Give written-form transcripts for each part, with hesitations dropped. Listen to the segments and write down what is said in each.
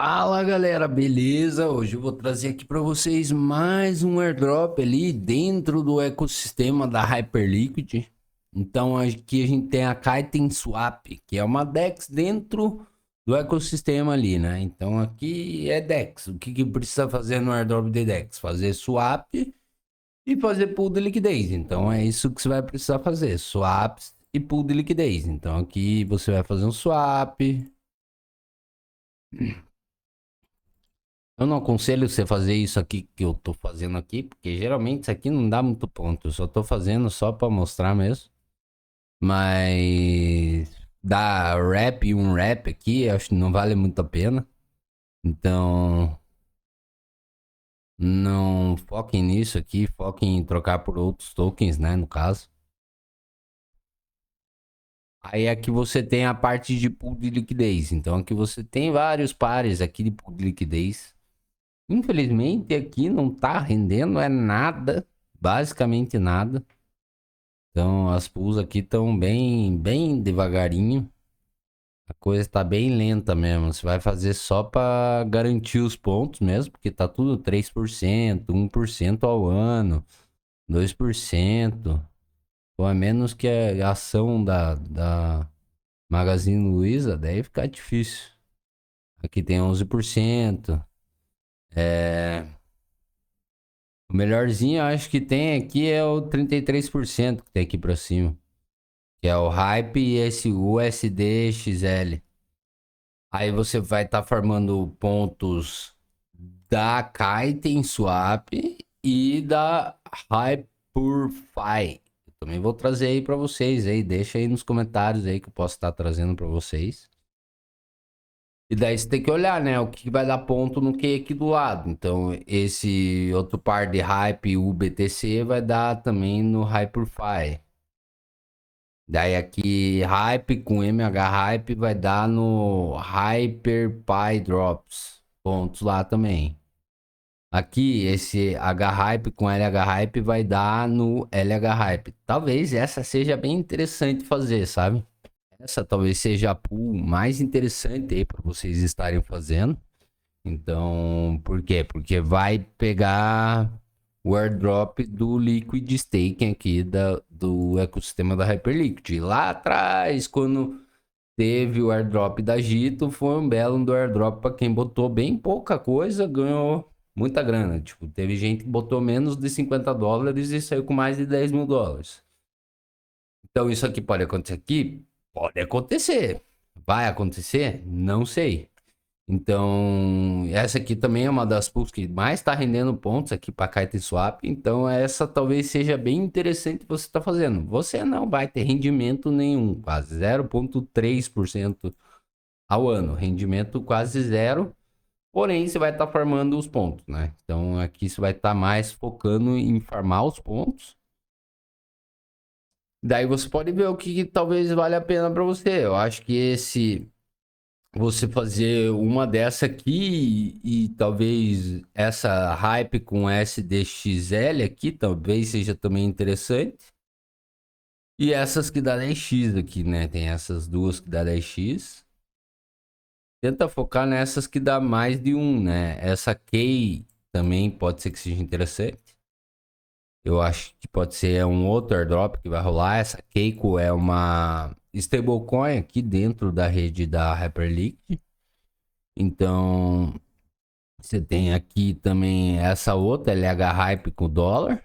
Fala galera, beleza? Hoje eu vou trazer aqui para vocês mais um airdrop ali dentro do ecossistema da Hyperliquid. Então aqui a gente tem a Kiten Swap, que é uma DEX dentro do ecossistema ali, né? Então aqui é DEX. O que precisa fazer no airdrop de DEX? Fazer swap e fazer pool de liquidez. Então é isso que você vai precisar fazer, swaps e pool de liquidez. Então aqui você vai fazer um swap. Eu não aconselho você fazer isso aqui que eu tô fazendo aqui, porque geralmente isso aqui não dá muito ponto. Eu só tô fazendo só pra mostrar mesmo. Mas dar rap e um rap aqui, eu acho que não vale muito a pena. Então, não foquem nisso aqui, foquem em trocar por outros tokens, né, no caso. Aí aqui você tem a parte de pool de liquidez. Então aqui você tem vários pares aqui de pool de liquidez. Infelizmente aqui não tá rendendo é nada, basicamente nada. Então as pools aqui estão bem devagarinho. A coisa está bem lenta mesmo. Você vai fazer só para garantir os pontos mesmo, porque tá tudo 3%, 1% ao ano, 2%. Ou a menos que a ação da Magazine Luiza, daí fica difícil. Aqui tem 11%. É, o melhorzinho eu acho que tem aqui é o 33% que tem aqui pra cima. Que é o Hype e esse USD XL. Aí você vai estar farmando pontos da Kiten Swap e da Hyperfy. Eu também vou trazer aí pra vocês aí. Deixa aí nos comentários aí que eu posso estar trazendo pra vocês. E daí você tem que olhar, né? O que vai dar ponto no que aqui do lado. Então, esse outro par de Hype UBTC vai dar também no Hyperfy. Daí aqui Hype com MH Hype vai dar no Hyper Drops. Pontos lá também. Aqui esse H Hype com LH Hype vai dar no LH Hype. Talvez essa seja bem interessante fazer, sabe? Essa talvez seja a pool mais interessante aí para vocês estarem fazendo. Então, por quê? Porque vai pegar o airdrop do Liquid Staking aqui do ecossistema da Hyperliquid. Lá atrás, quando teve o airdrop da Gito, foi um belo do airdrop para quem botou bem pouca coisa, ganhou muita grana. Tipo, teve gente que botou menos de US$ 50 e saiu com mais de US$ 10.000. Então, isso aqui pode acontecer aqui? Pode acontecer. Vai acontecer? Não sei. Então, essa aqui também é uma das pools que mais está rendendo pontos aqui para Kite Swap. Então, essa talvez seja bem interessante você estar fazendo. Você não vai ter rendimento nenhum, quase 0,3% ao ano. Rendimento quase zero. Porém, você vai estar farmando os pontos, né? Então, aqui você vai estar mais focando em farmar os pontos. Daí você pode ver o que talvez valha a pena para você. Eu acho que esse você fazer uma dessa aqui e talvez essa hype com SDXL aqui talvez seja também interessante. E essas que dá 10x aqui, né? Tem essas duas que dá 10x. Tenta focar nessas que dá mais de um, né? Essa Key também pode ser que seja interessante. Eu acho que pode ser um outro airdrop que vai rolar. Essa Keiko é uma stablecoin aqui dentro da rede da Hyperliquid. Então, você tem aqui também essa outra, LH Hype com dólar.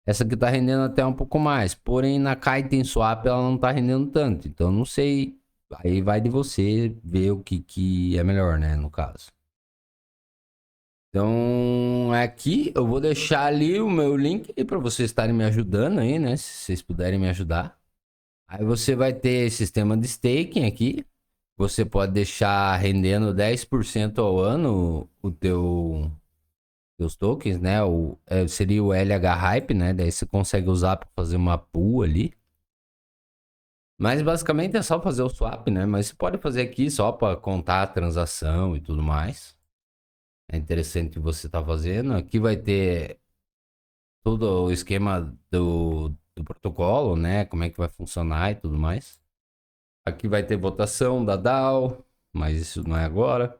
Essa aqui tá rendendo até um pouco mais. Porém, na Kiten Swap ela não tá rendendo tanto. Então, não sei. Aí vai de você ver o que é melhor, né? No caso. Então, aqui eu vou deixar ali o meu link para vocês estarem me ajudando aí, né? Se vocês puderem me ajudar. Aí você vai ter sistema de staking aqui. Você pode deixar rendendo 10% ao ano o teus tokens, né? Seria o LH Hype, né? Daí você consegue usar para fazer uma pool ali. Mas basicamente é só fazer o swap, né? Mas você pode fazer aqui só para contar a transação e tudo mais. É interessante que você tá fazendo. Aqui vai ter todo o esquema do protocolo, né? Como é que vai funcionar e tudo mais. Aqui vai ter votação da DAO, mas isso não é agora.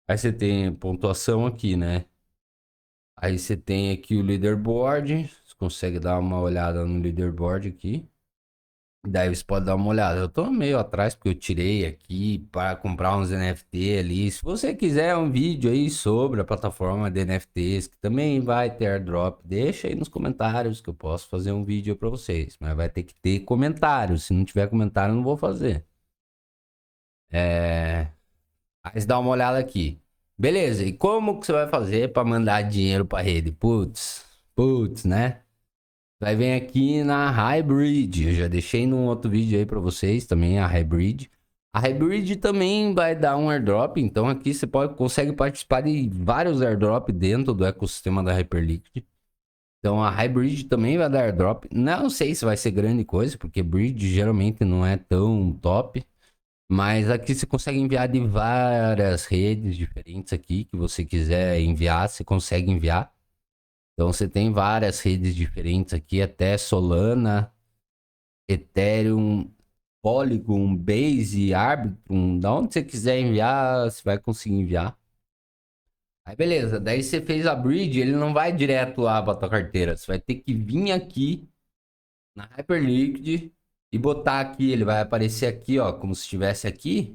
Aí você tem pontuação aqui, né? Aí você tem aqui o leaderboard. Você consegue dar uma olhada no leaderboard aqui. Daí você pode dar uma olhada. Eu tô meio atrás porque eu tirei aqui para comprar uns NFT ali. Se você quiser um vídeo aí sobre a plataforma de NFTs, que também vai ter airdrop, deixa aí nos comentários que eu posso fazer um vídeo para vocês. Mas vai ter que ter comentários. Se não tiver comentário, eu não vou fazer. É... Aí você dá uma olhada aqui. Beleza, e como que você vai fazer para mandar dinheiro para rede? Putz, né? Vai vir aqui na Hybrid. Eu já deixei num outro vídeo aí para vocês também a Hybrid. A Hybrid também vai dar um airdrop, então aqui você consegue participar de vários airdrops dentro do ecossistema da Hyperliquid. Então a Hybrid também vai dar airdrop. Não sei se vai ser grande coisa, porque Bridge geralmente não é tão top. Mas aqui você consegue enviar de várias redes diferentes aqui que você quiser enviar, você consegue enviar. Então você tem várias redes diferentes aqui, até Solana, Ethereum, Polygon, Base, Arbitrum, da onde você quiser enviar, você vai conseguir enviar. Aí beleza, daí você fez a bridge, ele não vai direto lá para tua carteira, você vai ter que vir aqui na Hyperliquid e botar aqui, ele vai aparecer aqui, ó, como se estivesse aqui.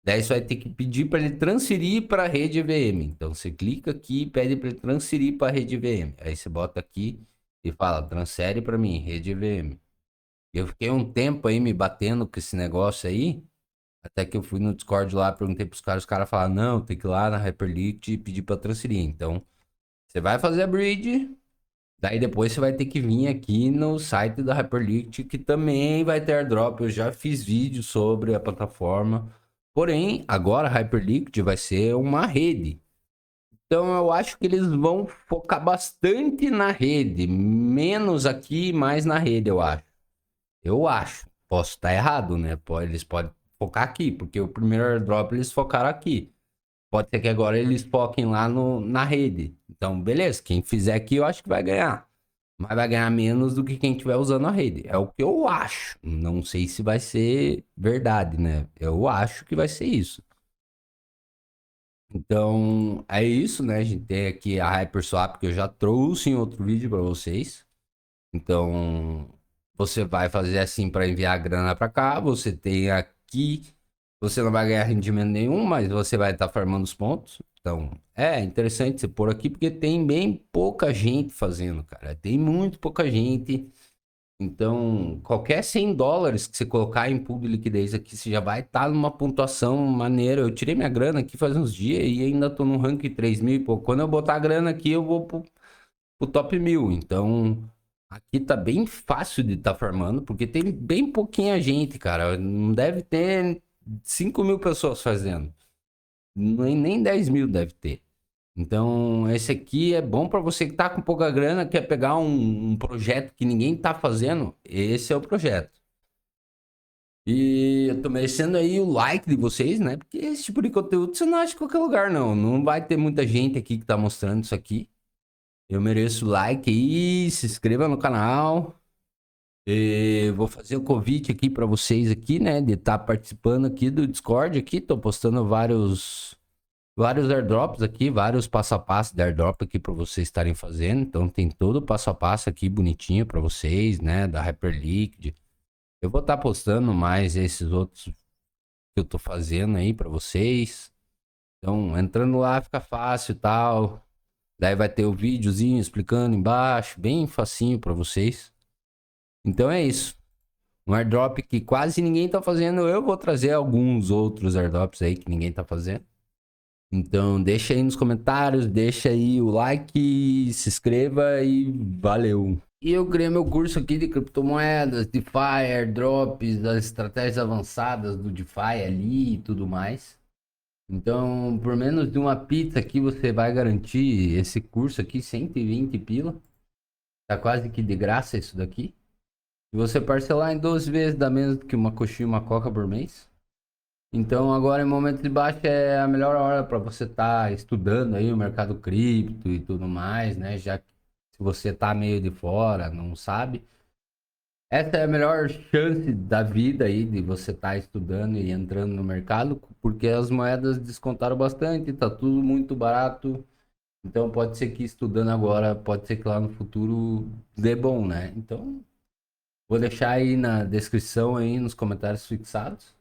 Daí você vai ter que pedir para ele transferir para a rede EVM. Então você clica aqui e pede para ele transferir para a rede EVM. Aí você bota aqui e fala, transfere para mim, rede EVM. Eu fiquei um tempo aí me batendo com esse negócio aí, até que eu fui no Discord lá, perguntei pros caras, os caras falaram, não, tem que ir lá na Hyperliquid e pedir para transferir. Então, você vai fazer a bridge, daí depois você vai ter que vir aqui no site da Hyperliquid, que também vai ter airdrop. Eu já fiz vídeo sobre a plataforma. Porém, agora a Hyperliquid vai ser uma rede. Então eu acho que eles vão focar bastante na rede, menos aqui, mais na rede, eu acho. Eu acho. Posso estar errado, né? Eles podem focar aqui, porque o primeiro airdrop eles focaram aqui. Pode ser que agora eles foquem lá na rede. Então, beleza, quem fizer aqui eu acho que vai ganhar. Mas vai ganhar menos do que quem estiver usando a rede. É o que eu acho. Não sei se vai ser verdade, né? Eu acho que vai ser isso. Então, é isso, né? A gente tem aqui a HyperSwap que eu já trouxe em outro vídeo para vocês. Então, você vai fazer assim para enviar a grana para cá. Você tem aqui, você não vai ganhar rendimento nenhum, mas você vai estar farmando os pontos. Então, é interessante você pôr aqui porque tem bem pouca gente fazendo, cara. Tem muito pouca gente. Então, qualquer US$ 100 que você colocar em pool de liquidez aqui, você já vai estar numa pontuação maneira. Eu tirei minha grana aqui faz uns dias e ainda tô no rank 3.000 e pouco. Quando eu botar a grana aqui, eu vou pro top 1.000. Então, aqui tá bem fácil de estar farmando, porque tem bem pouquinha gente, cara. Não deve ter 5.000 pessoas fazendo. Nem 10.000 deve ter. Então, esse aqui é bom para você que tá com pouca grana, quer pegar um projeto que ninguém tá fazendo. Esse é o projeto. E eu tô merecendo aí o like de vocês, né? Porque esse tipo de conteúdo você não acha em qualquer lugar, não. Não vai ter muita gente aqui que tá mostrando isso aqui. Eu mereço like aí, se inscreva no canal. E vou fazer o convite aqui para vocês aqui, né? De estar participando aqui do Discord aqui. Tô postando vários airdrops aqui, vários passo a passo de airdrop aqui para vocês estarem fazendo. Então tem todo o passo a passo aqui bonitinho para vocês, né? Da Hyperliquid. Eu vou estar postando mais esses outros que eu tô fazendo aí para vocês. Então, entrando lá fica fácil e tal. Daí vai ter o videozinho explicando embaixo, bem facinho para vocês. Então é isso. Um airdrop que quase ninguém tá fazendo. Eu vou trazer alguns outros airdrops aí que ninguém tá fazendo. Então, deixa aí nos comentários, deixa aí o like, se inscreva e valeu. E eu criei meu curso aqui de criptomoedas, DeFi, airdrops, das estratégias avançadas do DeFi ali e tudo mais. Então, por menos de uma pizza aqui, você vai garantir esse curso aqui, 120 pila. Tá quase que de graça isso daqui. Se você parcelar em 12 vezes, dá menos do que uma coxinha e uma coca por mês. Então, agora em momento de baixa é a melhor hora para você estar estudando aí o mercado cripto e tudo mais, né? Já que se você tá meio de fora, não sabe. Essa é a melhor chance da vida aí de você estar estudando e entrando no mercado, porque as moedas descontaram bastante, tá tudo muito barato. Então pode ser que estudando agora, pode ser que lá no futuro dê bom, né? Então vou deixar aí na descrição aí nos comentários fixados.